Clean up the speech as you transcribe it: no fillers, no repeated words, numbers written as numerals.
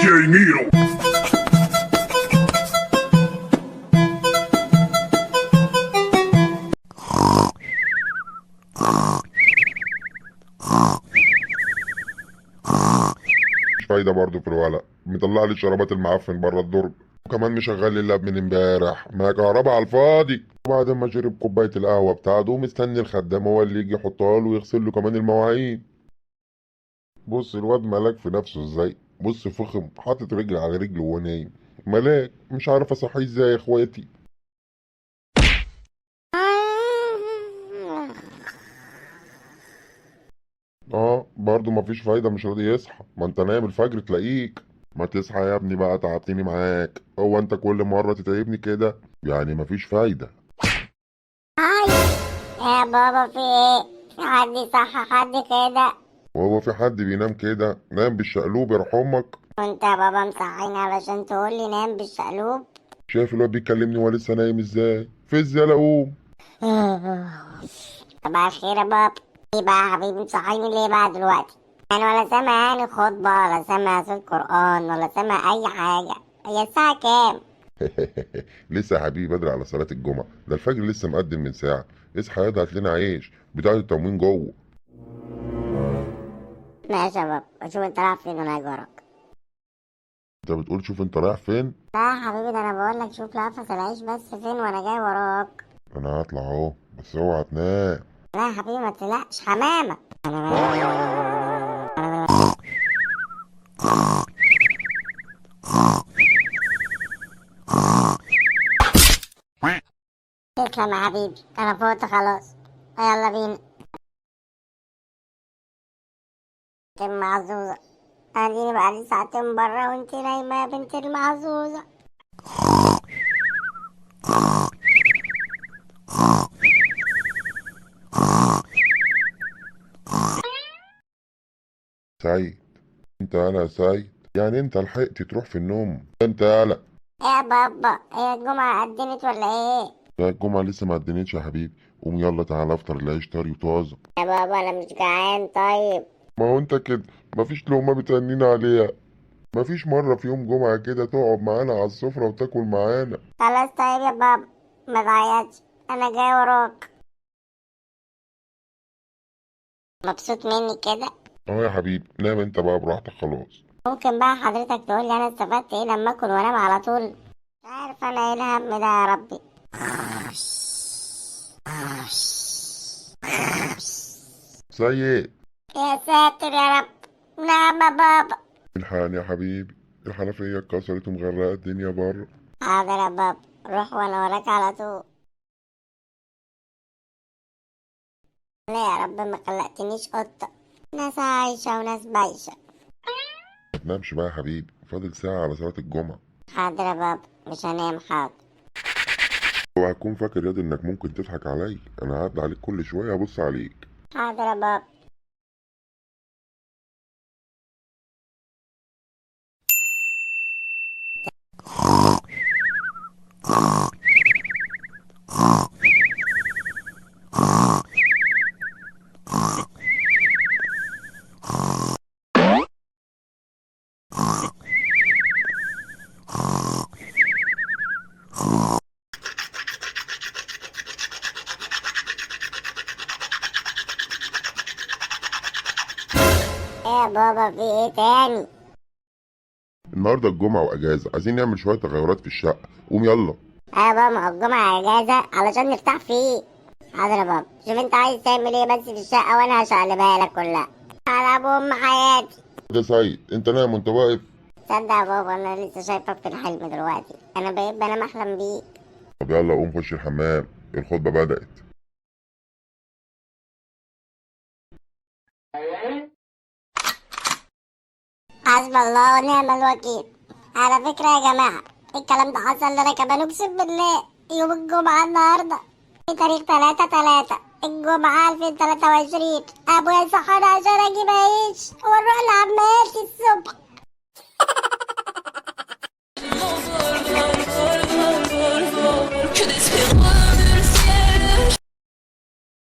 Nero. مش فايدة برضه في الولق، مطلع لي الشرابات المعفن بره الدرج، وكمان مشغل لي اللاب من امبارح، ما كهربا على الفاضي. وبعد ما شرب كوباية القهوة بتاعته مستني الخدام هو اللي يجي يحطها له ويغسل له كمان المواعين. بص الواد ملاك في نفسه ازاي، بص فخم حاطط رجل على رجل وهو نايم. ملاك مش عارف اصحيه ازاي يا اخواتي. اه برضه مفيش فايدة، مش راضي يصحى، ما انت نايم الفجر تلاقيك. ما تصحى يا ابني بقى، تعبتني معاك، هو انت كل مرة تتعبني كده؟ يعني مفيش فايدة. هاي يا بابا، في ايه؟ في حد يصحى حد كده؟ وهو في حد بينام كده؟ نام بالشقلوب يرحم امك. وانت يا بابا مصحيني علشان تقول لي نام بالشقلوب؟ شايف الواد بيكلمني وانا لسه نايم ازاي؟ فز يلا قوم. صباح الخير يا بابا. ايه بقى يا حبيبي مصحيني ليه بقى دلوقتي؟ يعني ولا سامع يعني خطبة ولا سامع صوت قرآن ولا سامع أي حاجة؟ هي الساعة كام؟ لسه يا حبيبي بدري على صلاة الجمعة، ده الفجر لسه مقدم من ساعة. اصحى ياض هات لنا عيش، بتاعة التموين جوه. ماشي يا بابا، وشوف انت رايح فين وانا هاجي وراك. انت بتقول شوف انت رايح فين؟ لا يا حبيبي، ده انا بقول لك شوف لقفص العيش بس فين وانا جاي وراك. انا هطلع اهو، بس اوعى تنام. لا يا حبيبي ما تقلقش، حمامة. تسلم يا حبيبي، انا فوت خلاص. يلا بينا. كم معزوزة، اديني بقالي ساعتين برا وانتي نايمة يا بنت المعزوزة. سعيد، انت يالا يا سعيد، يعني انت لحقت تروح في النوم؟ انت يالا. يا بابا، هي الجمعة قدمت ولا ايه؟ لا الجمعة لسه ما ادنتش يا حبيبي، قوم يلا تعالى افطر العيش طري وطازة. يا بابا انا مش جعان طيب. ما هو انت كده، مفيش لقمة بتأنينا عليها. مفيش مرة في يوم جمعة كده تقعد معانا على السفرة وتاكل معانا؟ خلاص طيب يا بابا، ما تعيطش، انا جاي وراك. مبسوط مني كده؟ اه يا حبيبي نام انت بقى براحتك خلاص. ممكن بقى حضرتك تقول لي انا استفدت ايه لما اكل وانام على طول؟ مش عارف انا ايه الهم ده يا ربي. سيد. يا ساتر يا رب. نعم يا بابا. الحقني يا حبيبي، الحنفية اتكسرت ومغرقة الدنيا بره. حاضر يا بابا، روح وانا وراك على طول. لا يا رب ما خلقتنيش قطة، ناس عايشة وناس بايشة. ما تنامش بقى يا حبيبي، فاضل ساعة على صلاة الجمعة. حاضر يا بابا، مش هنام، حاضر. اوعى تكون فاكر ياض انك ممكن تضحك عليا، انا هعدي عليك كل شوية ابص عليك. حاضر يا بابا. ايه يا بابا، في ايه تاني؟ النهاردة الجمعة واجازة، عايزين نعمل شوية تغيرات في الشقة، قوم يلا. يا بابا، ما هو الجمعة اجازة علشان نرتاح فيه. حاضر يا بابا، شوف انت عايز تعمل ايه بس في الشقة وانا هشقلبها لك كلها. على ابو ام حياتي. ده سعيد انت نايم وانت واقف؟ تصدق يا بابا انا لسه شايفك في الحلم دلوقتي، انا بقيت بنام احلم بيك. طب يلا قوم خش الحمام، الخطبة بدأت. حسبي الله ونعم الوكيل. على فكرة يا جماعة، الكلام ده حصل لنا كمان، اقسم بالله. يوم الجمعة النهاردة، في تاريخ 3/3 الجمعة 2023. ابويا صحاني عشان اجيب عيش ونروح لعماتي الصبح.